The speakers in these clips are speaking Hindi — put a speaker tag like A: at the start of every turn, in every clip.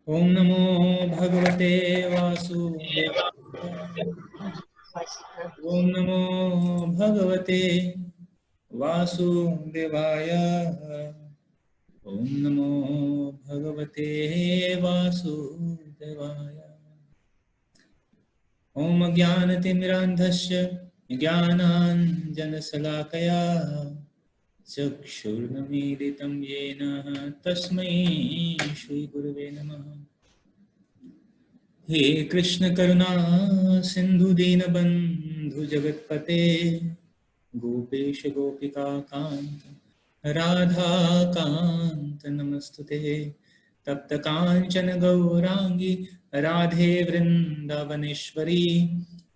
A: ओम नमो भगवते वासुदेवाय। ओम नमो भगवते वासुदेवाय। ओम नमो भगवते वासुदेवाय। ओम ज्ञानतिमिरान्धस्य ज्ञानाञ्जनशलाकया चक्षुर्मीलितं येन तस्मै श्रीगुरवे नमः। हे कृष्ण करुणा सिंधु दीनबंधु जगतपते गोपेश गोपिका कांत राधा कांत नमस्तुते। तप्त कांचन गौरांगी राधे वृंदावनेश्वरी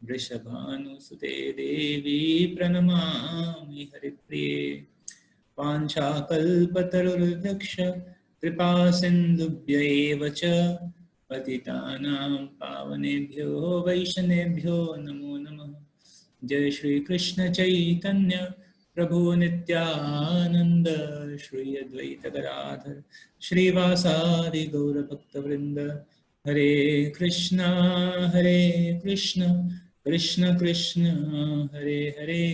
A: वृषभानुसुते देवी प्रणमामि हरिप्रिये। वाञ्छाकल्पतरुर्भक्ष कृपा सिन्धुभ्य एव च पतितानां पावनेभ्यो वैष्णवेभ्यो नमो नमः। जय श्री कृष्ण चैतन्य प्रभु नित्यानंद श्री अद्वैत गदाधर श्रीवासादि गौरभक्तवृंद। हरे कृष्णा कृष्ण कृष्ण हरे हरे,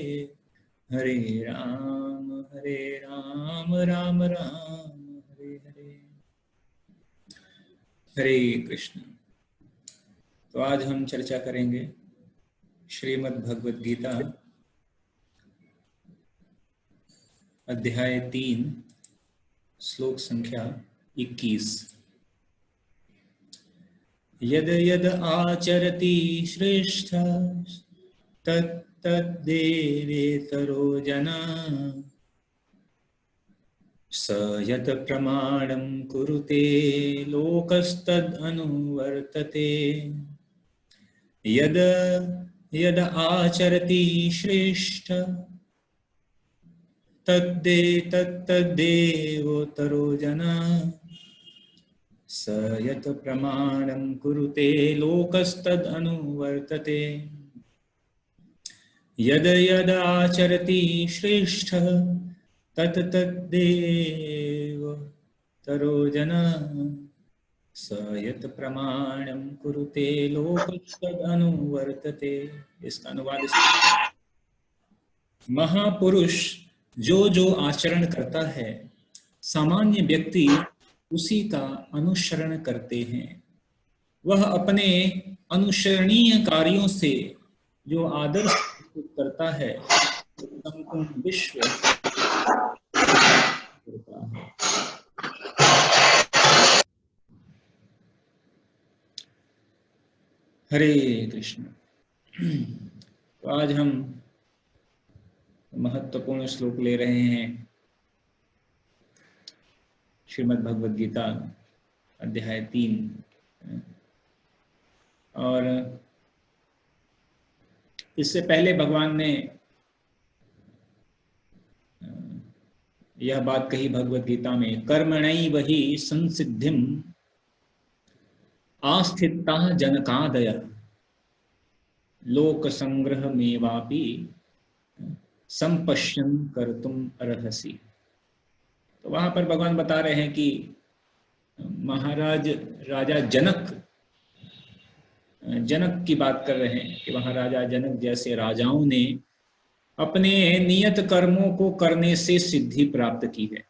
A: हरे राम राम राम हरे हरे। हरे कृष्ण। तो आज हम चर्चा करेंगे श्रीमद् भगवद गीता अध्याय 3 श्लोक संख्या 21। यद यद आचरति श्रेष्ठ तत्तद्देवेतरो जना स यत् प्रमाणं कुरुते लोकस्तदनुवर्तते। यद यद आचरति श्रेष्ठ तत्तद्देवोत्तरो जना स यत् प्रमाणं कुरुते लोकस्तदनुवर्तते। यद यद आचरति श्रेष्ठ तत्तद्देवोत्तरो जना स यत् प्रमाणं कुरुते लोकस्तदनुवर्तते। इसका अनुवाद महापुरुष जो जो आचरण करता है सामान्य व्यक्ति उसी का अनुसरण करते हैं। वह अपने अनुसरणीय कार्यों से जो आदर्श करता है संपूर्ण विश्व करता है। हरे कृष्ण। तो आज हम महत्वपूर्ण श्लोक ले रहे हैं श्रीमद् भगवद गीता अध्याय 3। और इससे पहले भगवान ने यह बात कही भगवद गीता में, कर्मणैव हि संसिद्धिम आस्थिता जनकादय लोक संग्रह मेवापि संपश्यन कर्तुम अर्हसि। तो वहां पर भगवान बता रहे हैं कि महाराज राजा जनक की बात कर रहे हैं कि वहां राजा जनक जैसे राजाओं ने अपने नियत कर्मों को करने से सिद्धि प्राप्त की है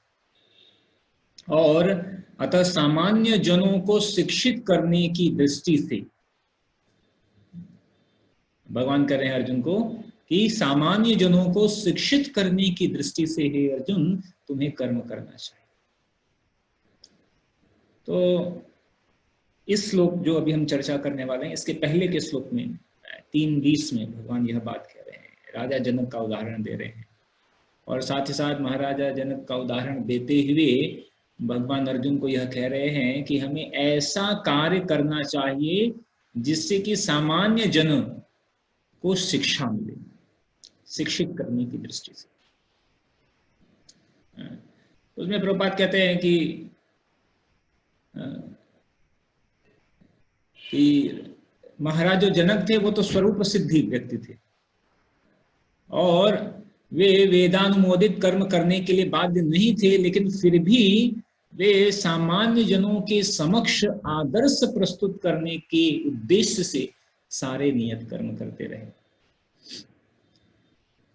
A: और अतः सामान्य जनों को शिक्षित करने की दृष्टि से भगवान कह रहे हैं अर्जुन को कि सामान्य जनों को शिक्षित करने की दृष्टि से हे अर्जुन तुम्हें कर्म करना चाहिए। तो इस श्लोक जो अभी हम चर्चा करने वाले हैं इसके पहले के श्लोक में 3:20 में भगवान यह बात कह रहे हैं, राजा जनक का उदाहरण दे रहे हैं और साथ ही साथ महाराजा जनक का उदाहरण देते हुए भगवान अर्जुन को यह कह रहे हैं कि हमें ऐसा कार्य करना चाहिए जिससे कि सामान्य जन को शिक्षा मिले, शिक्षित करने की दृष्टि से। उसमें प्रभुपाद कहते हैं कि महाराज जो जनक थे वो तो स्वरूप सिद्धि व्यक्ति थे और वे वेदानुमोदित कर्म करने के लिए बाध्य नहीं थे, लेकिन फिर भी वे सामान्य जनों के समक्ष आदर्श प्रस्तुत करने के उद्देश्य से सारे नियत कर्म करते रहे।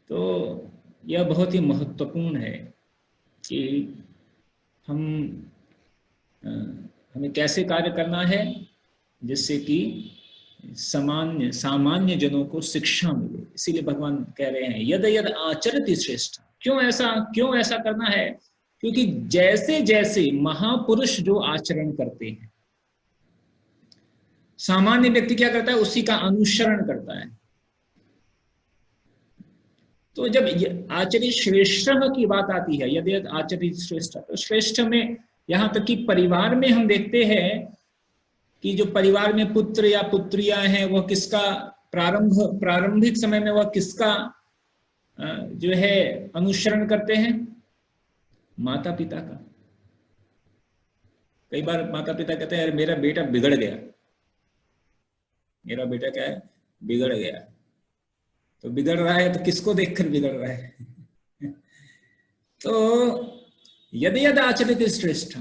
A: तो यह बहुत ही महत्वपूर्ण है कि हम हमें कैसे कार्य करना है जिससे कि सामान्य जनों को शिक्षा मिले। इसीलिए भगवान कह रहे हैं यद यद आचरति श्रेष्ठ। क्यों ऐसा करना है? क्योंकि जैसे जैसे महापुरुष जो आचरण करते हैं, सामान्य व्यक्ति क्या करता है? उसी का अनुसरण करता है। तो जब आचर्य श्रेष्ठ की बात आती है, यदि आचर्य श्रेष्ठ, तो श्रेष्ठ में यहां तक कि परिवार में हम देखते हैं कि जो परिवार में पुत्र या पुत्रियां हैं, वह किसका प्रारंभिक समय में वह किसका जो है अनुसरण करते हैं? माता पिता का। कई बार माता पिता कहते हैं, अरे मेरा बेटा बिगड़ गया, मेरा बेटा क्या है? बिगड़ गया। तो बिगड़ रहा है तो किसको देखकर बिगड़ रहा है? तो यदि यद आचरित श्रेष्ठ,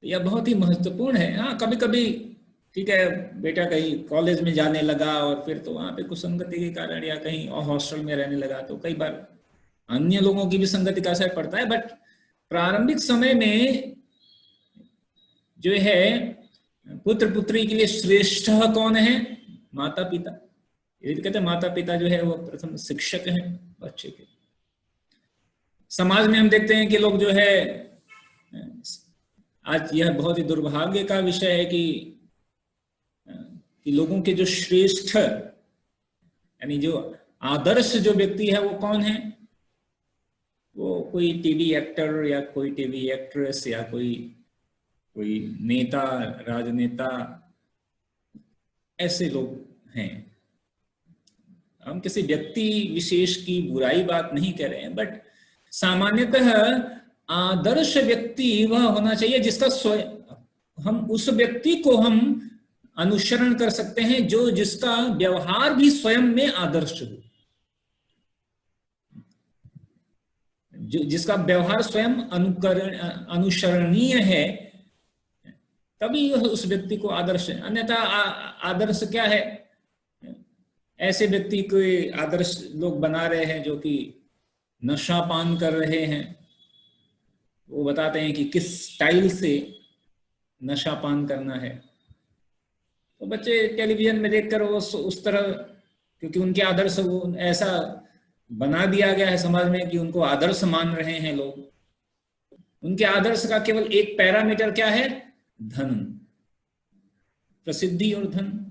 A: यह बहुत ही महत्वपूर्ण है। हाँ, कभी कभी ठीक है, बेटा कहीं कॉलेज में जाने लगा और फिर तो वहां पे कुछ संगति के कारण या कहीं और हॉस्टल में रहने लगा, तो कई बार अन्य लोगों की भी संगति का असर पड़ता है। बट प्रारंभिक समय में जो है पुत्र पुत्री के लिए श्रेष्ठ कौन है? माता पिता। ये कहते हैं माता पिता जो है वो प्रथम शिक्षक हैं बच्चे के। समाज में हम देखते हैं कि लोग जो है, आज यह बहुत ही दुर्भाग्य का विषय है कि लोगों के जो श्रेष्ठ यानी जो आदर्श जो व्यक्ति है वो कौन है? वो कोई टीवी एक्टर या कोई टीवी एक्ट्रेस या कोई नेता, राजनेता, ऐसे लोग हैं। हम किसी व्यक्ति विशेष की बुराई बात नहीं कर रहे हैं, बट सामान्यतः आदर्श व्यक्ति वह होना चाहिए जिसका हम उस व्यक्ति को हम अनुसरण कर सकते हैं जो जिसका व्यवहार भी स्वयं में आदर्श हो, जिसका व्यवहार स्वयं अनुसरणीय है, तभी उस व्यक्ति को आदर्श है। अन्यथा आदर्श क्या है? ऐसे व्यक्ति को आदर्श लोग बना रहे हैं जो कि नशा पान कर रहे हैं। वो बताते हैं कि किस स्टाइल से नशा पान करना है। तो बच्चे टेलीविजन में देखकर वो उस तरह, क्योंकि उनके आदर्श वो ऐसा बना दिया गया है समाज में कि उनको आदर्श मान रहे हैं लोग। उनके आदर्श का केवल एक पैरामीटर क्या है? धन, प्रसिद्धि और धन।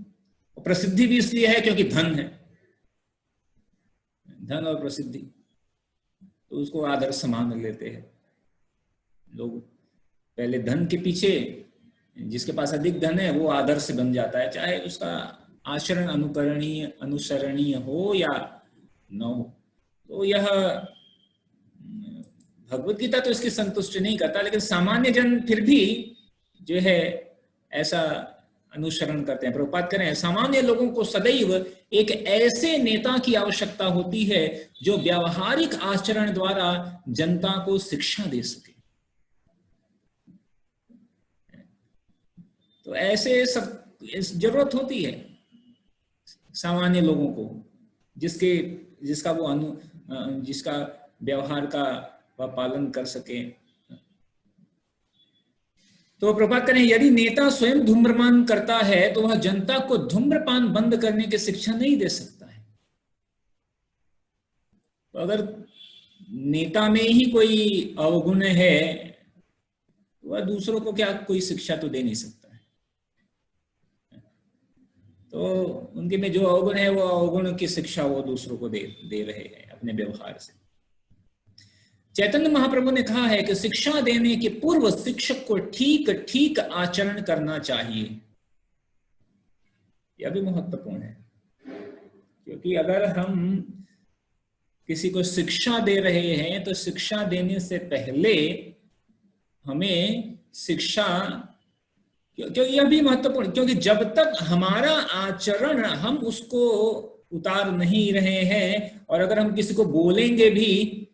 A: प्रसिद्धि भी इसलिए है क्योंकि धन है, धन और प्रसिद्धि, तो उसको आदर्श मान लेते हैं लोग। पहले धन के पीछे, जिसके पास अधिक धन है वो आदर्श बन जाता है, चाहे उसका आचरण अनुसरणीय हो या न हो। तो यह भगवत गीता तो इसकी संतुष्टि नहीं करता, लेकिन सामान्य जन फिर भी जो है ऐसा अनुसरण करते हैं। प्रभुपाद कह रहे हैं सामान्य लोगों को सदैव एक ऐसे नेता की आवश्यकता होती है जो व्यावहारिक आचरण द्वारा जनता को शिक्षा दे सके। तो ऐसे सब जरूरत होती है सामान्य लोगों को, जिसका व्यवहार का वह पालन कर सके। तो प्रभुपाद करें यदि नेता स्वयं धूम्रपान करता है तो वह जनता को धूम्रपान बंद करने की शिक्षा नहीं दे सकता है। तो अगर नेता में ही कोई अवगुण है तो वह दूसरों को क्या कोई शिक्षा तो दे नहीं सकता है। तो उनके में जो अवगुण है वो अवगुण की शिक्षा वो दूसरों को दे रहे हैं अपने व्यवहार से। चैतन्य महाप्रभु ने कहा है कि शिक्षा देने के पूर्व शिक्षक को ठीक ठीक आचरण करना चाहिए। यह भी महत्वपूर्ण है, क्योंकि अगर हम किसी को शिक्षा दे रहे हैं तो शिक्षा देने से पहले हमें शिक्षा, क्योंकि यह भी महत्वपूर्ण, क्योंकि जब तक हमारा आचरण हम उसको उतार नहीं रहे हैं, और अगर हम किसी को बोलेंगे भी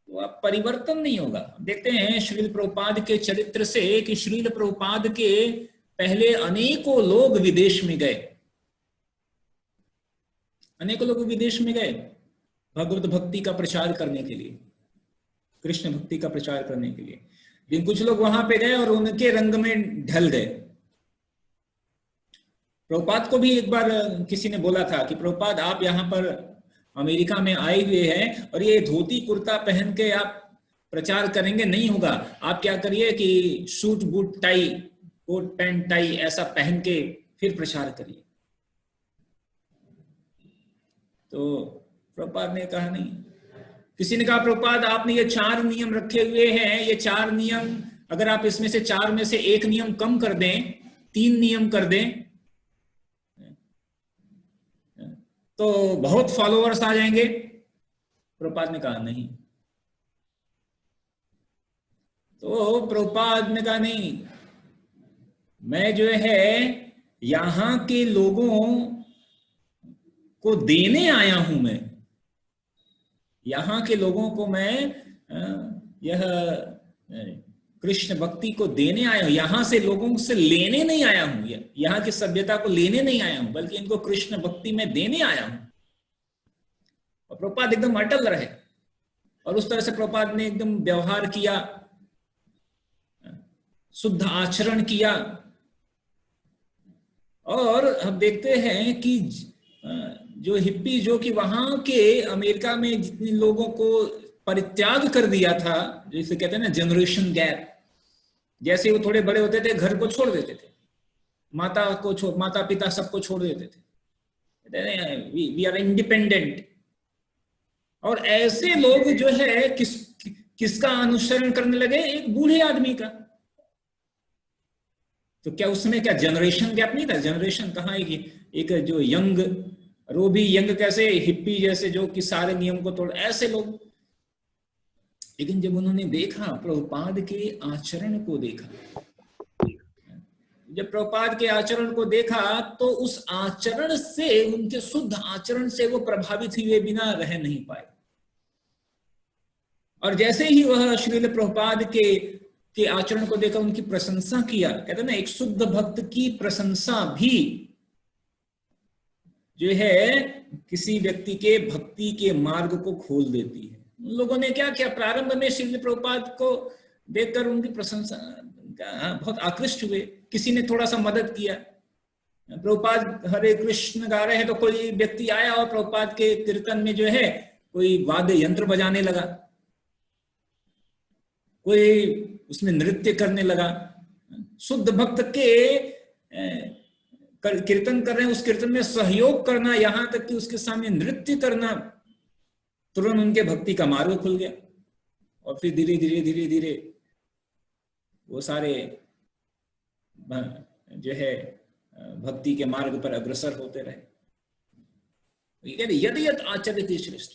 A: तो अब परिवर्तन नहीं होगा। देखते हैं श्रील प्रभुपाद के चरित्र से कि श्रील प्रभुपाद के पहले अनेकों लोग विदेश में गए, अनेकों लोग विदेश में गए भगवत भक्ति का प्रचार करने के लिए, कृष्ण भक्ति का प्रचार करने के लिए। लेकिन कुछ लोग वहां पे गए और उनके रंग में ढल गए। प्रभुपाद को भी एक बार किसी ने बोला था कि प्रभुपाद आप यहाँ पर अमेरिका में आए हुए हैं और ये धोती कुर्ता पहन के आप प्रचार करेंगे, नहीं होगा। आप क्या करिए कि suit boot tie, coat pant tie ऐसा पहन के फिर प्रचार करिए। तो प्रभुपाद ने कहा नहीं। किसी ने कहा प्रभुपाद आपने ये 4 नियम रखे हुए हैं, ये 4 नियम अगर आप इसमें से 4 में से 1 नियम कम कर दें, 3 नियम कर दें, तो बहुत फॉलोअर्स आ जाएंगे। प्रभुपाद ने कहा नहीं। तो प्रभुपाद ने कहा नहीं, मैं जो है यहां के लोगों को देने आया हूं, मैं यहां के लोगों को मैं यह कृष्ण भक्ति को देने आया हूं। यहां से लोगों से लेने नहीं आया हूं, यहां की सभ्यता को लेने नहीं आया हूं, बल्कि इनको कृष्ण भक्ति में देने आया हूं। और प्रभुपाद एकदम अटल रहे और उस तरह से प्रभुपाद ने एकदम व्यवहार किया, शुद्ध आचरण किया। और हम देखते हैं कि जो हिप्पी, जो कि वहां के अमेरिका में जितने लोगों को परित्याग कर दिया था, जैसे कहते हैं ना जनरेशन गैप, जैसे वो थोड़े बड़े होते थे घर को छोड़ देते थे, माता पिता सबको छोड़ देते थे, वी आर इंडिपेंडेंट। और ऐसे लोग जो है किसका अनुसरण करने लगे? एक बूढ़े आदमी का। तो क्या उसमें क्या जनरेशन गैप नहीं था? जनरेशन कहाँ? एक जो यंग, रोबी यंग कैसे हिप्पी जैसे जो कि सारे नियम को तोड़, ऐसे लोग। लेकिन जब उन्होंने देखा प्रभुपाद के आचरण को देखा, जब प्रभुपाद के आचरण को देखा तो उस आचरण से, उनके शुद्ध आचरण से वो प्रभावित हुए बिना रह नहीं पाए। और जैसे ही वह श्रील प्रभुपाद के आचरण को देखा, उनकी प्रशंसा किया। कहते ना एक शुद्ध भक्त की प्रशंसा भी जो है किसी व्यक्ति के भक्ति के मार्ग को खोल देती है। उन लोगों ने क्या किया? प्रारंभ में श्रील प्रभुपाद को देखकर उनकी प्रशंसा बहुत आकृष्ट हुए। किसी ने थोड़ा सा मदद किया। प्रभुपाद हरे कृष्ण गा रहे हैं तो कोई व्यक्ति आया और प्रभुपाद के कीर्तन में जो है कोई वाद्य यंत्र बजाने लगा, कोई उसमें नृत्य करने लगा। शुद्ध भक्त के कीर्तन कर रहे हैं, उस कीर्तन में सहयोग करना, यहां तक कि उसके सामने नृत्य करना, तुरंत उनके भक्ति का मार्ग खुल गया। और फिर धीरे धीरे वो सारे जो है भक्ति के मार्ग पर अग्रसर होते रहे। यदि यद आचर्यते श्रेष्ठ।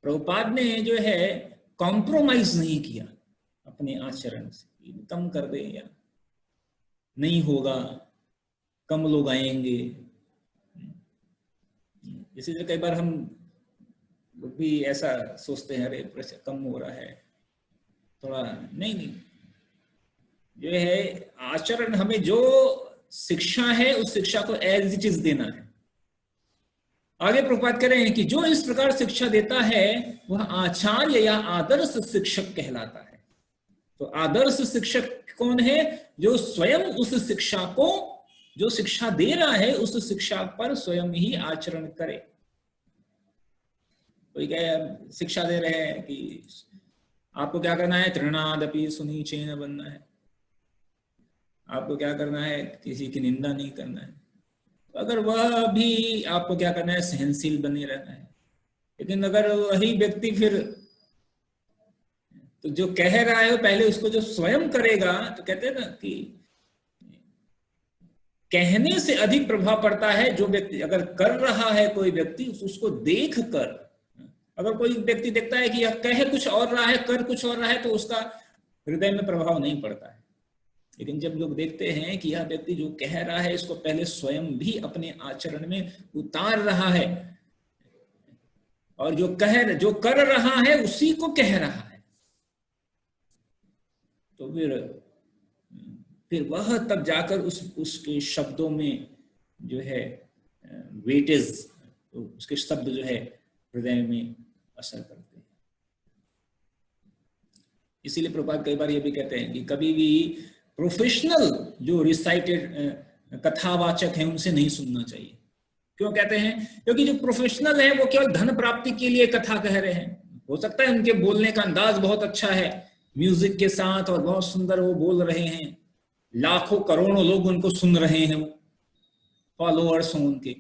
A: प्रभुपाद ने जो है कॉम्प्रोमाइज नहीं किया अपने आचरण से, कम कर दे या नहीं होगा, कम लोग आएंगे। इसीलिए कई बार हम लोग भी ऐसा सोचते हैं, अरे कम हो रहा है थोड़ा, नहीं, जो है आचरण, हमें जो शिक्षा है उस शिक्षा को एज इट इज देना है। आगे प्रभुपाद कह रहे हैं कि जो इस प्रकार शिक्षा देता है वह आचार्य या आदर्श शिक्षक कहलाता है। तो आदर्श शिक्षक कौन है? जो स्वयं उस शिक्षा को, जो शिक्षा दे रहा है उस शिक्षा पर स्वयं ही आचरण करे। कोई क्या शिक्षा दे रहे हैं कि आपको क्या करना है? तृणादपि सुनीचेन बनना है, आपको क्या करना है? किसी की निंदा नहीं करना है। तो अगर वह भी आपको क्या करना है? सहनशील बने रहना है। लेकिन अगर वही व्यक्ति फिर तो जो कह रहा है पहले उसको जो स्वयं करेगा, तो कहते हैं ना कि कहने से अधिक प्रभाव पड़ता है जो व्यक्ति अगर कर रहा है, कोई व्यक्ति उसको देख कर। अगर कोई व्यक्ति देखता है कि यह कह कुछ और रहा है, कर कुछ और रहा है, तो उसका हृदय में प्रभाव नहीं पड़ता है। लेकिन जब लोग देखते हैं कि यह व्यक्ति जो कह रहा है इसको पहले स्वयं भी अपने आचरण में उतार रहा है, और जो कर रहा है उसी को कह रहा है, तो फिर वह तब जाकर उसके शब्दों में जो है वेटेज, उसके शब्द जो है हृदय में असर करते हैं। इसीलिए प्रभुपाद कई बार ये भी कहते हैं कि कभी भी प्रोफेशनल जो रिसाइटेड कथावाचक हैं उनसे नहीं सुनना चाहिए। क्यों कहते हैं? क्योंकि जो प्रोफेशनल है वो केवल धन प्राप्ति के लिए कथा कह रहे हैं। हो सकता है उनके बोलने का अंदाज बहुत अच्छा है म्यूजिक के साथ और बहुत सुंदर वो बोल रहे हैं, लाखों करोड़ों लोग उनको सुन रहे हैं, फॉलोअर्स हों उनके,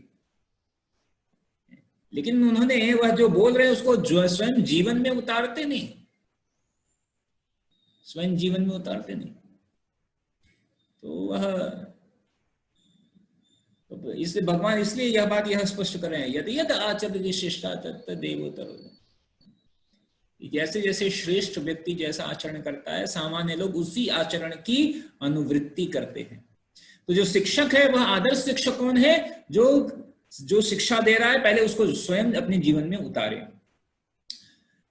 A: लेकिन उन्होंने वह जो बोल रहे हैं उसको जो स्वयं जीवन में उतारते नहीं, स्वयं जीवन में उतारते नहीं। तो वह तो इसलिए भगवान इसलिए यह बात यह स्पष्ट कर रहे हैं, यदि यद आचर्य श्रेष्ठा तत् देवोत्तर, जैसे जैसे श्रेष्ठ व्यक्ति जैसा आचरण करता है सामान्य लोग उसी आचरण की अनुवृत्ति करते हैं। तो जो शिक्षक है वह आदर्श शिक्षक कौन है? जो शिक्षा दे रहा है पहले उसको स्वयं अपने जीवन में उतारे।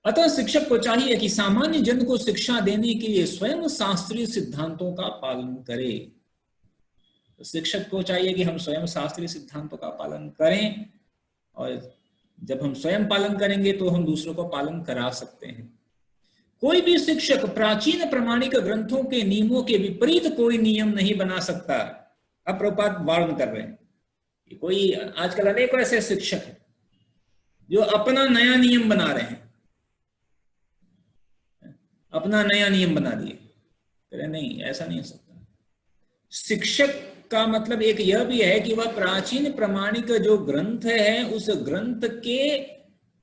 A: अतः शिक्षक को चाहिए कि सामान्य जन को शिक्षा देने के लिए स्वयं शास्त्रीय सिद्धांतों का पालन करे। तो शिक्षक को चाहिए कि हम स्वयं शास्त्रीय सिद्धांतों का पालन करें, और जब हम स्वयं पालन करेंगे तो हम दूसरों को पालन करा सकते हैं। कोई भी शिक्षक प्राचीन प्रमाणिक ग्रंथों के नियमों के विपरीत कोई नियम नहीं बना सकता। अब प्रभुपाद वार्न कर रहे हैं कि कोई आजकल अनेकों ऐसे शिक्षक हैं जो अपना नया नियम बना रहे हैं, अपना नया नियम बना दिए, कह रहे नहीं ऐसा नहीं हो सकता। शिक्षक का मतलब एक यह भी है कि वह प्राचीन प्रमाणिक जो ग्रंथ है उस ग्रंथ के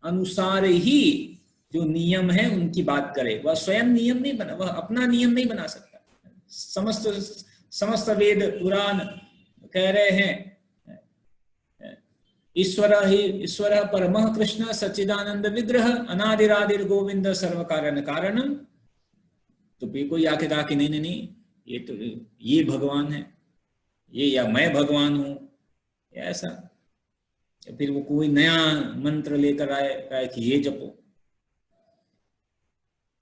A: अनुसार ही जो नियम है उनकी बात करे। वह स्वयं नियम नहीं बना, वह अपना नियम नहीं बना सकता। समस्त वेद पुराण कह रहे हैं ईश्वर परमः कृष्ण सच्चिदानंद विग्रह अनादिरादिर गोविंद सर्व कारण कारणम। तो फिर कोई आके कहा कि नहीं नहीं ये तो ये भगवान है, ये या मैं भगवान हूं, ऐसा। या फिर वो कोई नया मंत्र लेकर आए कि ये जपो।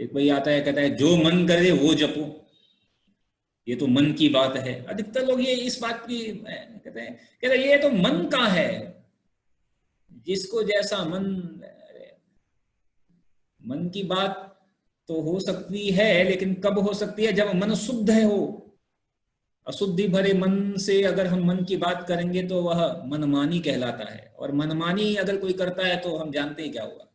A: एक भाई आता है कहता है जो मन करे वो जपो, ये तो मन की बात है। अधिकतर लोग ये इस बात की कहते हैं ये तो मन का है, जिसको जैसा मन की बात तो हो सकती है, लेकिन कब हो सकती है? जब मन शुद्ध है हो। अशुद्धि भरे मन से अगर हम मन की बात करेंगे तो वह मनमानी कहलाता है, और मनमानी अगर कोई करता है तो हम जानते हैं क्या होगा।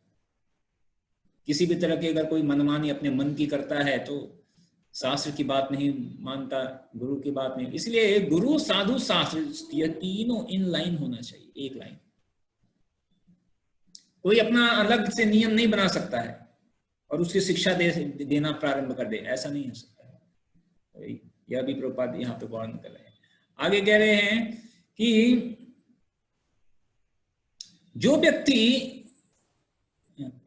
A: किसी भी तरह की अगर कोई मनमानी अपने मन की करता है तो शास्त्र की बात नहीं मानता, गुरु की बात नहीं। इसलिए गुरु साधु शास्त्र ये तीनों इन लाइन होना चाहिए, एक लाइन। कोई अपना अलग से नियम नहीं बना सकता है और उसकी शिक्षा देना प्रारंभ कर दे, ऐसा नहीं हो सकता है। यह भी प्रभुपाद यहाँ पे वर्णन कर रहे हैं। आगे कह रहे हैं कि जो व्यक्ति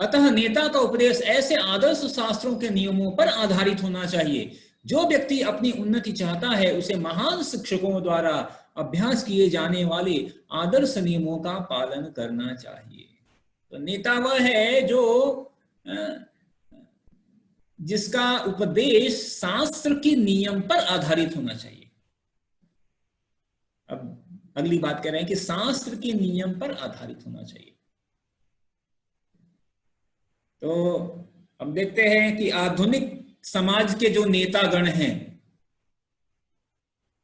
A: अतः नेता का उपदेश ऐसे आदर्श शास्त्रों के नियमों पर आधारित होना चाहिए। जो व्यक्ति अपनी उन्नति चाहता है उसे महान शिक्षकों द्वारा अभ्यास किए जाने वाले आदर्श नियमों का पालन करना चाहिए। तो नेता वह है जो जिसका उपदेश शास्त्र के नियम पर आधारित होना चाहिए। अब अगली बात कह रहे हैं कि शास्त्र के नियम पर आधारित होना चाहिए। तो अब देखते हैं कि आधुनिक समाज के जो नेतागण हैं,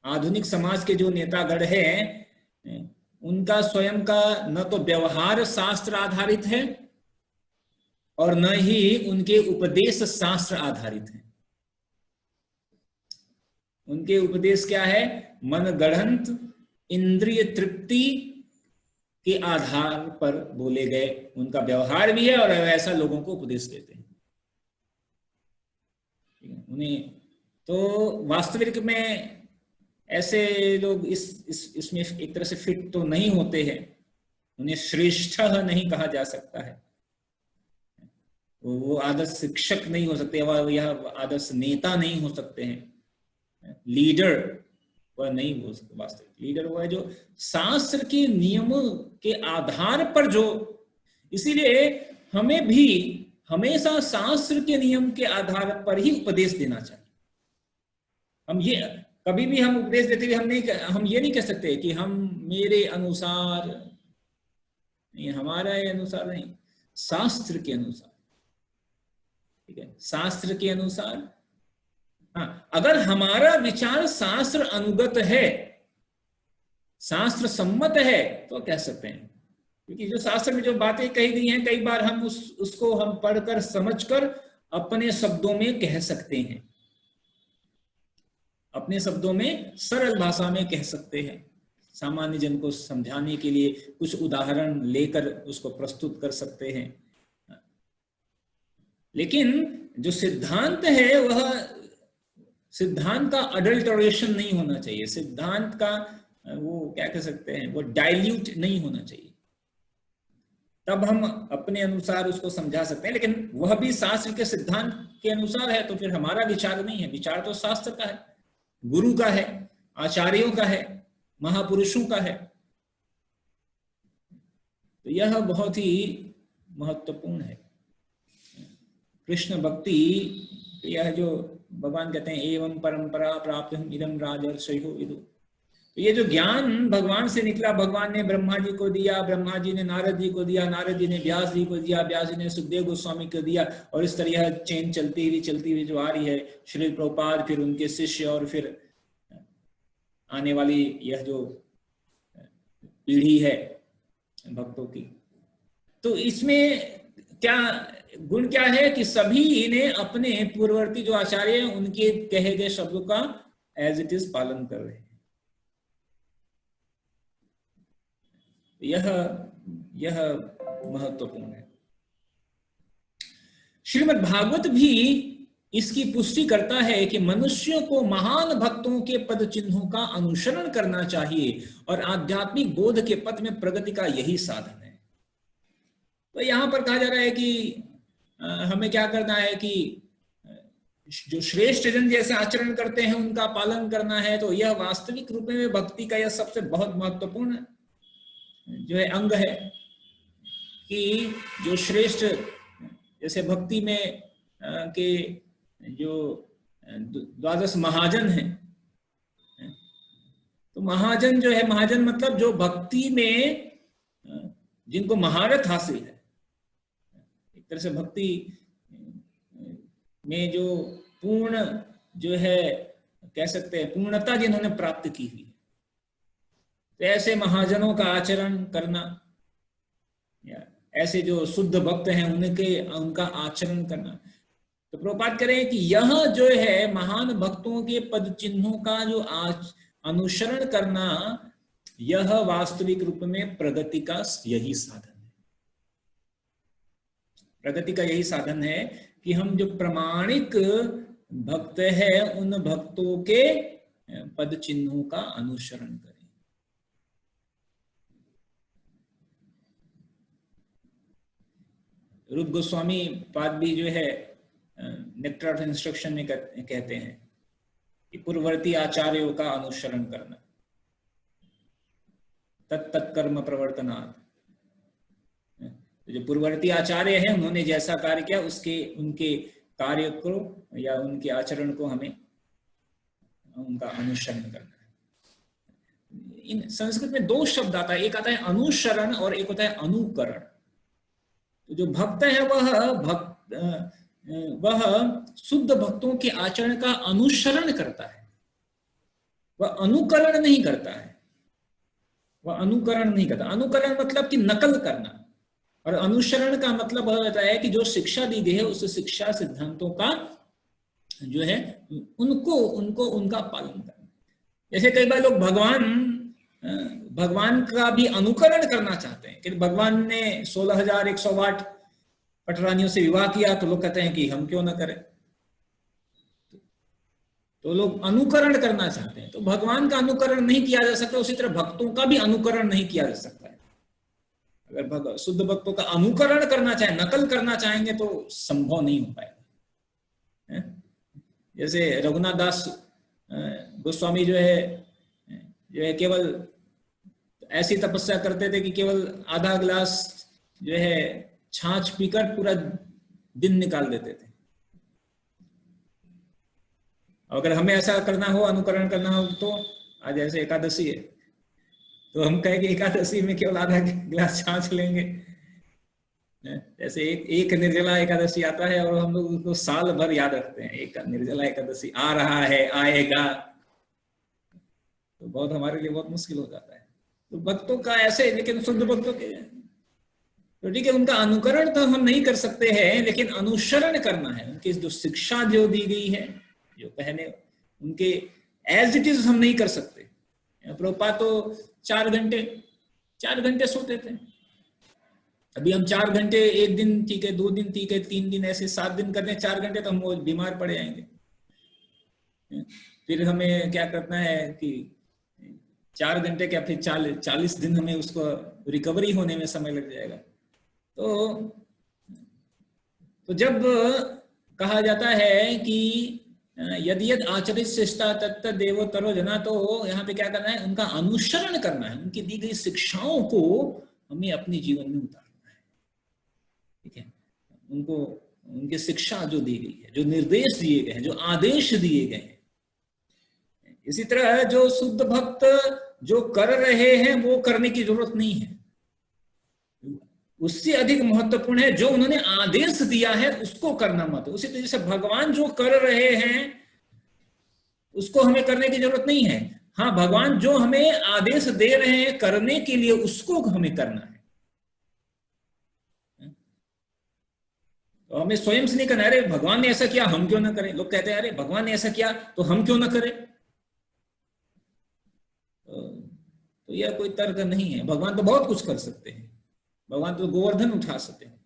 A: आधुनिक समाज के जो नेतागण हैं, उनका स्वयं का न तो व्यवहार शास्त्र आधारित है और न ही उनके उपदेश शास्त्र आधारित है। उनके उपदेश क्या है? मनगढ़ंत इंद्रिय तृप्ति के आधार पर बोले गए उनका व्यवहार भी है, और ऐसा लोगों को उपदेश देते हैं। उन्हें तो वास्तविक में ऐसे लोग इसमें एक तरह से फिट तो नहीं होते हैं। उन्हें श्रेष्ठ नहीं कहा जा सकता है, वो आदर्श शिक्षक नहीं हो सकते, यह आदर्श नेता नहीं हो सकते हैं। लीडर वह नहीं हो सकते। वास्तविक लीडर वह है जो शास्त्र के नियमों के आधार पर जो, इसीलिए हमें भी हमेशा शास्त्र के नियम के आधार पर ही उपदेश देना चाहिए। हम ये कभी भी हम उपदेश देते हुए हम ये नहीं कह सकते कि हम मेरे अनुसार नहीं, हमारा ये अनुसार नहीं, शास्त्र के अनुसार, ठीक है, शास्त्र के अनुसार। हाँ, अगर हमारा विचार शास्त्र अनुगत है, शास्त्र सम्मत है, तो कह सकते हैं। क्योंकि जो शास्त्र में जो बातें कही गई हैं, कई बार हम उसको हम पढ़कर समझकर अपने शब्दों में कह सकते हैं, अपने शब्दों में सरल भाषा में कह सकते हैं, सामान्य जन को समझाने के लिए कुछ उदाहरण लेकर उसको प्रस्तुत कर सकते हैं। लेकिन जो सिद्धांत है वह सिद्धांत का अडल्टरेशन नहीं होना चाहिए, सिद्धांत का वो क्या कह सकते हैं, वो डाइल्यूट नहीं होना चाहिए, तब हम अपने अनुसार उसको समझा सकते हैं। लेकिन वह भी शास्त्र के सिद्धांत के अनुसार है, तो फिर हमारा विचार नहीं है, विचार तो शास्त्र का है, गुरु का है, आचार्यों का है, महापुरुषों का है। तो यह बहुत ही महत्वपूर्ण है। कृष्ण भक्ति, यह जो भगवान कहते हैं एवं परंपरा प्राप्त हम इदम राजर्षयो विदु, तो ये जो ज्ञान भगवान से निकला, भगवान ने ब्रह्मा जी को दिया, ब्रह्मा जी ने नारद जी को दिया, नारद जी ने व्यास जी को दिया, व्यास जी ने सुखदेव गोस्वामी को दिया, और इस तरह यह चेन चलती हुई जो आ रही है, श्री प्रभुपाद, फिर उनके शिष्य, और फिर आने वाली यह जो पीढ़ी है भक्तों की। तो इसमें क्या गुण क्या है कि सभी ने अपने पूर्ववर्ती जो आचार्य हैं उनके कहे गए शब्दों का एज इट इज पालन कर रहे हैं। यह महत्वपूर्ण है। श्रीमद् भागवत भी इसकी पुष्टि करता है कि मनुष्यों को महान भक्तों के पद चिन्हों का अनुसरण करना चाहिए और आध्यात्मिक बोध के पथ में प्रगति का यही साधन है। तो यहां पर कहा जा रहा है कि हमें क्या करना है कि जो श्रेष्ठ जन जैसे आचरण करते हैं उनका पालन करना है। तो यह वास्तविक रूप में भक्ति का यह सबसे बहुत महत्वपूर्ण जो है अंग है कि जो श्रेष्ठ जैसे भक्ति में के जो 12 महाजन हैं, तो महाजन जो है, महाजन मतलब जो भक्ति में जिनको महारत हासिल है, एक तरह से भक्ति में जो पूर्ण जो है कह सकते हैं पूर्णता जिन्होंने प्राप्त की हुई, तो ऐसे महाजनों का आचरण करना, या ऐसे जो शुद्ध भक्त हैं उनका आचरण करना। तो प्रभुपाद करें कि यह जो है महान भक्तों के पद चिन्हों का जो अनुसरण करना, यह वास्तविक रूप में प्रगति का यही साधन है। प्रगति का यही साधन है कि हम जो प्रामाणिक भक्त है उन भक्तों के पद चिन्हों का अनुसरण करें। रूप गोस्वामी पाद भी जो है नेक्टर ऑफ इंस्ट्रक्शन में कहते हैं कि पूर्ववर्ती आचार्यों का अनुसरण करना, तत्त कर्म प्रवर्तनात्। जो पूर्ववर्ती आचार्य हैं उन्होंने जैसा कार्य किया उनके कार्य को या उनके आचरण को हमें उनका अनुसरण करना है। इन संस्कृत में 2 शब्द आता है, एक आता है अनुसरण और एक होता है अनुकरण। तो जो भक्त है वह शुद्ध भक्तों के आचरण का अनुसरण करता है, वह अनुकरण नहीं करता है, वह अनुकरण नहीं करता। अनुकरण मतलब कि नकल करना, और अनुसरण का मतलब होता है कि जो शिक्षा दी गई है उस शिक्षा सिद्धांतों का जो है उनको उनका पालन करना। जैसे कई बार लोग भगवान का भी अनुकरण करना चाहते हैं कि भगवान ने 16,108 पटरानियों से विवाह किया, तो लोग कहते हैं कि हम क्यों ना करें। तो लोग अनुकरण करना चाहते हैं। तो भगवान का अनुकरण नहीं किया जा सकता, उसी तरह भक्तों का भी अनुकरण नहीं किया जा सकता है। अगर शुद्ध भक्तों का अनुकरण करना चाहे, नकल करना चाहेंगे तो संभव नहीं हो पाएगा। जैसे रघुनाथ दास गोस्वामी जो है केवल ऐसी तपस्या करते थे कि केवल आधा गिलास जो है छाछ पीकर पूरा दिन निकाल देते थे। अगर हमें ऐसा करना हो, अनुकरण करना हो, तो आज ऐसे एकादशी है तो हम कहें कि एकादशी में केवल आधा गिलास छाछ लेंगे। जैसे एक निर्जला एकादशी आता है और हम लोग उसको साल भर याद रखते हैं, एक निर्जला एकादशी आ रहा है, आएगा, तो बहुत हमारे लिए बहुत मुश्किल हो जाता है। तो भक्तों का ऐसे, लेकिन शुद्ध भक्तों के तो ठीक है, उनका अनुकरण तो हम नहीं कर सकते हैं, लेकिन अनुसरण करना है। उनकी जो शिक्षा जो दी गई है, जो पहले उनके एज इट इज हम नहीं कर सकते। प्रभुपाद तो 4 घंटे सोते थे। अभी हम 4 घंटे एक दिन ठीक है, 2 दिन ठीक है, 3 दिन, ऐसे 7 दिन करते हैं 4 घंटे, तो हम वो बीमार पड़ जाएंगे। फिर हमें क्या करना है कि 4 घंटे क्या, फिर 40 दिन हमें उसको रिकवरी होने में समय लग जाएगा। तो जब कहा जाता है कि यदि यद आचरित शिष्टा तत्त देवोत्तरो जना, तो यहाँ पे क्या करना है, उनका अनुसरण करना है, उनकी दी गई शिक्षाओं को हमें अपने जीवन में उतारना है। ठीक है, उनको उनकी शिक्षा जो दी गई है, जो निर्देश दिए गए हैं, जो आदेश दिए गए हैं, इसी तरह जो शुद्ध भक्त जो कर रहे हैं वो करने की जरूरत नहीं है, उससे अधिक महत्वपूर्ण है जो उन्होंने आदेश दिया है उसको करना मत। उसी तरह से भगवान जो कर रहे हैं उसको हमें करने की जरूरत नहीं है। हाँ, भगवान जो हमें आदेश दे रहे हैं करने के लिए, उसको हमें करना है। तो हमें स्वयं से नहीं करना, अरे भगवान ने ऐसा किया हम क्यों ना करें। लोग कहते हैं अरे भगवान ने ऐसा किया तो हम क्यों ना करें। तो यह कोई तर्क नहीं है। भगवान तो बहुत कुछ कर सकते हैं, भगवान तो गोवर्धन उठा सकते हैं,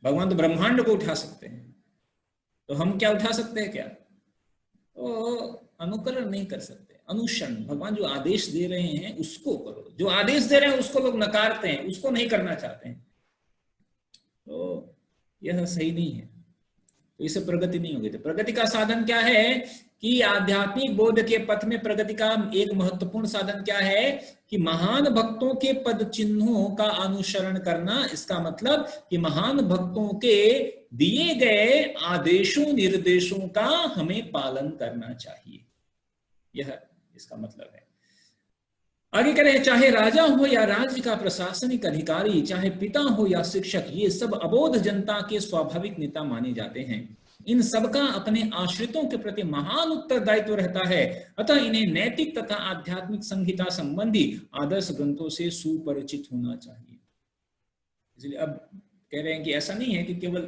A: भगवान तो ब्रह्मांड को उठा सकते हैं, तो हम क्या उठा सकते हैं क्या? तो अनुकरण नहीं कर सकते, अनुसरण। भगवान जो आदेश दे रहे हैं उसको करो, जो आदेश दे रहे हैं उसको लोग नकारते हैं, उसको नहीं करना चाहते हैं, तो यह सही नहीं है। तो इससे प्रगति नहीं होगी। तो प्रगति का साधन क्या है कि आध्यात्मिक बोध के पथ में प्रगति का एक महत्वपूर्ण साधन क्या है कि महान भक्तों के पद चिन्हों का अनुसरण करना। इसका मतलब कि महान भक्तों के दिए गए आदेशों निर्देशों का हमें पालन करना चाहिए, यह इसका मतलब है। आगे कह रहे हैं, चाहे राजा हो या राज्य का प्रशासनिक अधिकारी, चाहे पिता हो या शिक्षक, ये सब अबोध जनता के स्वाभाविक नेता माने जाते हैं। इन सबका अपने आश्रितों के प्रति महान उत्तरदायित्व रहता है, अतः इन्हें नैतिक तथा आध्यात्मिक संहिता संबंधी आदर्श ग्रंथों से सुपरिचित होना चाहिए। इसलिए अब कह रहे हैं कि ऐसा नहीं है कि केवल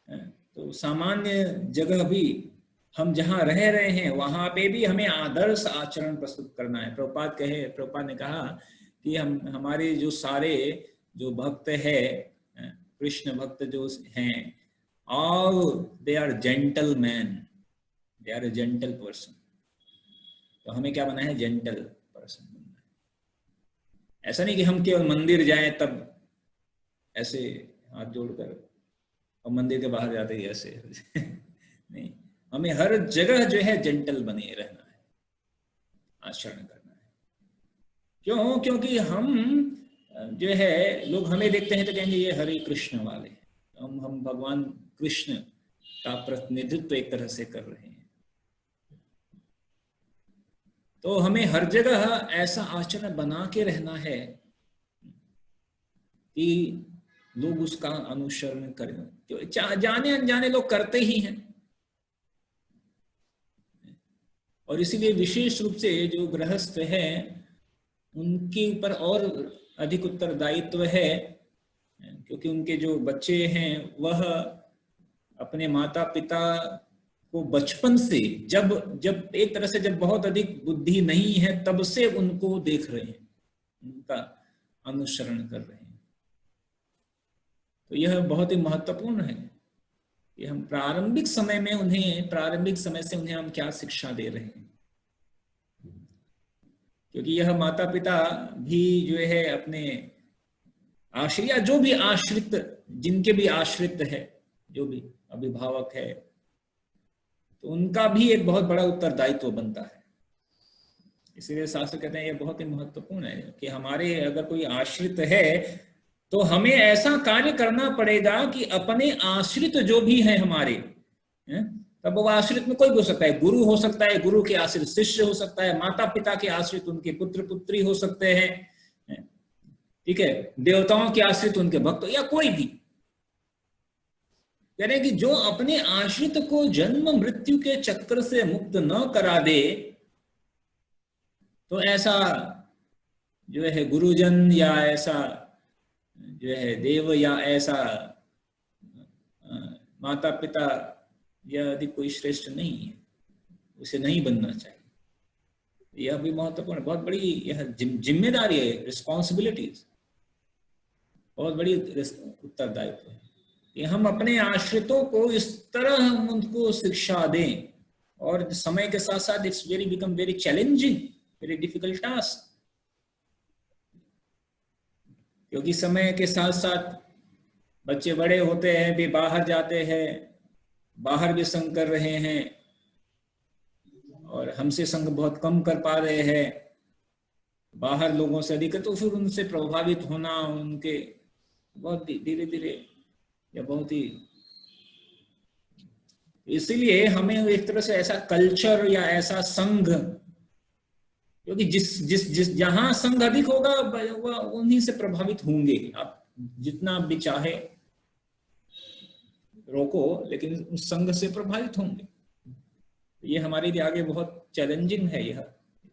A: तो सामान्य जगह भी हम जहां रह रहे हैं वहां पे भी हमें आदर्श आचरण प्रस्तुत करना है। प्रभुपाद ने कहा कि हम हमारे जो सारे जो भक्त है, कृष्ण भक्त जो हैं, all they are gentlemen, they are a gentle person। तो हमें क्या बनना है? जेंटल पर्सन बनना है। ऐसा नहीं कि हम केवल मंदिर जाएं तब ऐसे हाथ जोड़कर और मंदिर के बाहर जाते ही ऐसे नहीं, हमें हर जगह जो है जेंटल बने रहना है, आचरण करना है। क्यों? क्योंकि हम जो है, लोग हमें देखते हैं तो कहेंगे ये हरे कृष्ण वाले, हम भगवान कृष्ण का प्रतिनिधित्व एक तरह से कर रहे हैं। तो हमें हर जगह ऐसा आचरण बना के रहना है कि लोग उसका अनुसरण करें। जाने अनजाने लोग करते ही हैं, और इसीलिए विशेष रूप से जो गृहस्थ हैं उनके ऊपर और अधिक उत्तरदायित्व है, क्योंकि उनके जो बच्चे हैं वह अपने माता पिता को बचपन से, जब एक तरह से जब बहुत अधिक बुद्धि नहीं है तब से उनको देख रहे हैं, उनका अनुसरण कर रहे हैं। तो यह बहुत ही महत्वपूर्ण है कि हम प्रारंभिक समय से उन्हें हम क्या शिक्षा दे रहे हैं। क्योंकि यह माता पिता भी जो है अपने आश्रित, जो भी आश्रित, जिनके भी आश्रित है, जो भी अभिभावक है, तो उनका भी एक बहुत बड़ा उत्तरदायित्व बनता है। इसीलिए शास्त्र कहते हैं यह बहुत ही महत्वपूर्ण है कि हमारे अगर कोई आश्रित है तो हमें ऐसा कार्य करना पड़ेगा कि अपने आश्रित जो भी हैं हमारे, तब वो आश्रित में कोई भी हो सकता है, गुरु हो सकता है, गुरु के आश्रित शिष्य हो सकता है, माता पिता के आश्रित उनके पुत्र पुत्री हो सकते हैं, ठीक है, देवताओं के आश्रित उनके भक्त, या कोई भी। कह रहे हैं कि जो अपने आश्रित को जन्म मृत्यु के चक्र से मुक्त न करा दे, तो ऐसा जो है गुरुजन या ऐसा जो है देव या ऐसा माता पिता या अधिक कोई श्रेष्ठ नहीं है, उसे नहीं बनना चाहिए। यह भी महत्वपूर्ण, बहुत बड़ी यह जिम्मेदारी है, रिस्पॉन्सिबिलिटीज, बहुत बड़ी उत्तरदायित्व है कि हम अपने आश्रितों को इस तरह हम उनको शिक्षा दें। और समय के साथ साथ it's become very challenging, very difficult task, क्योंकि समय के साथ साथ बच्चे बड़े होते हैं, भी बाहर जाते हैं, बाहर भी संग कर रहे हैं, और हमसे संग बहुत कम कर पा रहे हैं, बाहर लोगों से अधिक, तो फिर उनसे प्रभावित होना उनके बहुत धीरे धीरे या बहुत ही, इसीलिए हमें एक तरह से ऐसा कल्चर या ऐसा संघ, क्योंकि जिस जिस जिस जहां संघ अधिक होगा वह उन्हीं से प्रभावित होंगे। आप जितना भी चाहे रोको, लेकिन उस संघ से प्रभावित होंगे। ये हमारे लिए आगे बहुत चैलेंजिंग है, यह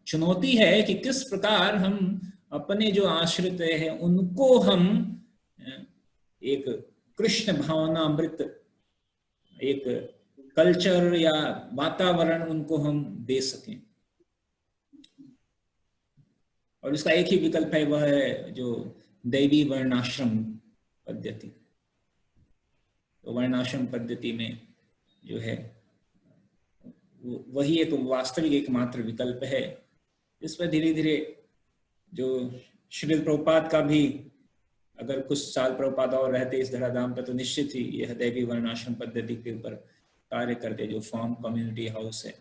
A: चुनौती है कि किस प्रकार हम अपने जो आश्रित हैं उनको हम एक कृष्ण भावनामृत एक कल्चर या वातावरण उनको हम दे सकें। और इसका एक ही विकल्प है, वह है जो दैवी वर्णाश्रम पद्धति। तो वर्णाश्रम पद्धति में जो है वही एक वास्तविक एकमात्र विकल्प है। इस पर धीरे धीरे जो श्रील प्रभुपाद का भी, अगर कुछ साल प्रभुपाद और रहते इस धराधाम पर, तो निश्चित ही यह दैवी वर्णाश्रम पद्धति के ऊपर कार्य करते, जो फॉर्म कम्युनिटी हाउस है।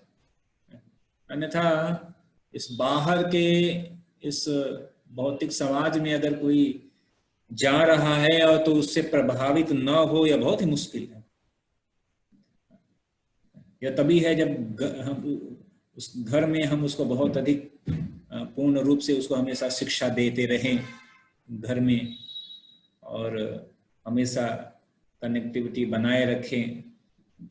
A: अन्यथा इस बाहर के इस भौतिक समाज में अगर कोई जा रहा है और तो उससे प्रभावित न हो, यह बहुत ही मुश्किल है। यह तभी है जब हम उस घर में हम उसको बहुत अधिक पूर्ण रूप से उसको हमेशा शिक्षा देते रहें घर में, और हमेशा कनेक्टिविटी बनाए रखें,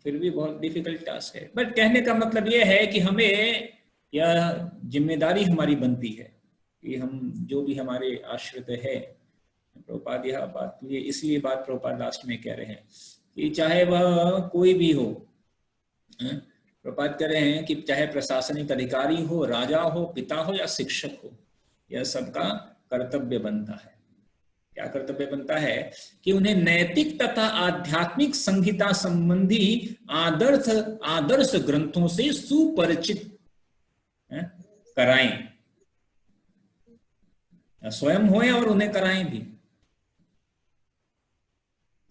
A: फिर भी बहुत डिफिकल्ट टास्क है। बट कहने का मतलब यह है कि हमें यह जिम्मेदारी हमारी बनती है कि हम जो भी हमारे आश्रित है, प्रभुपाद यह बात, ये इसलिए बात प्रभुपाद लास्ट में कह रहे हैं कि चाहे वह कोई भी हो, प्रभुपाद कह रहे हैं कि चाहे प्रशासनिक अधिकारी हो, राजा हो, पिता हो या शिक्षक हो, यह सबका कर्तव्य बनता है। क्या कर्तव्य बनता है कि उन्हें नैतिक तथा आध्यात्मिक संहिता संबंधी आदर्श ग्रंथों से सुपरिचित कराएं, स्वयं होएं और उन्हें कराएं भी,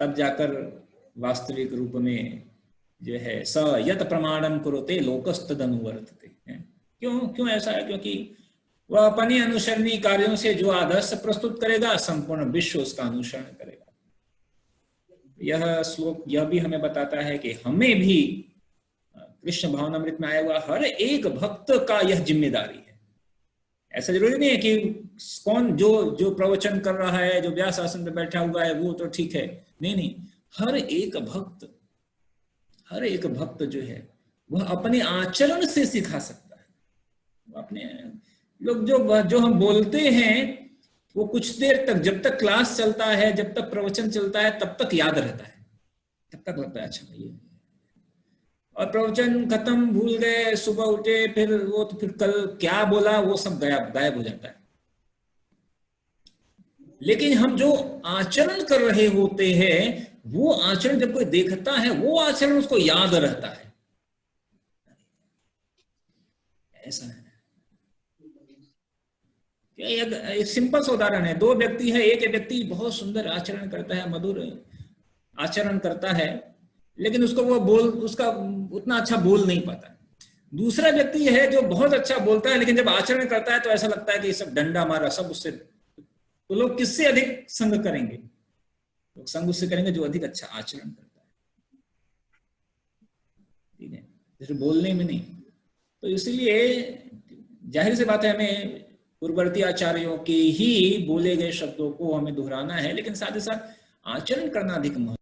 A: तब जाकर वास्तविक रूप में जो है स यत प्रमाणम कुरुते लोकस्तद अनुवर्तते। क्यों ऐसा है? क्योंकि वह अपने अनुसरणीय कार्यों से जो आदर्श प्रस्तुत करेगा, संपूर्ण विश्व उसका अनुसरण करेगा। यह श्लोक यह भी हमें बताता है कि हमें भी कृष्ण भावनामृत में आया हुआ हर एक भक्त का यह जिम्मेदारी है। ऐसा जरूरी नहीं है कि कौन जो प्रवचन कर रहा है, जो व्यास आसन पे बैठा हुआ है, वो तो ठीक है। नहीं, हर एक भक्त जो है वह अपने आचरण से सिखा सकता है। अपने लोग जो हम बोलते हैं वो कुछ देर तक, जब तक क्लास चलता है, जब तक प्रवचन चलता है, तब तक याद रहता है, तब तक लगता है अच्छा ये, और प्रवचन खत्म, भूल गए, सुबह उठे, फिर वो तो फिर कल क्या बोला वो सब गायब हो जाता है। लेकिन हम जो आचरण कर रहे होते हैं, वो आचरण जब कोई देखता है, वो आचरण उसको याद रहता है। ऐसा है। एक सिंपल सा उदाहरण है, दो व्यक्ति है, एक व्यक्ति बहुत सुंदर आचरण करता है, मधुर आचरण करता है, लेकिन उसका उतना अच्छा बोल नहीं पाता। दूसरा व्यक्ति है जो बहुत अच्छा बोलता है, लेकिन जब आचरण करता है तो ऐसा लगता है कि सब डंडा मारा, सब उससे तो लोग किससे अधिक संग करेंगे? लोग संग उससे करेंगे जो अधिक अच्छा आचरण करता है, ठीक है, जैसे बोलने में नहीं। तो इसलिए जाहिर सी बात है, हमें पूर्ववर्ती आचार्यों के ही बोले गए शब्दों को हमें दोहराना है, लेकिन साथ ही साथ आचरण करना अधिक महत्वपूर्ण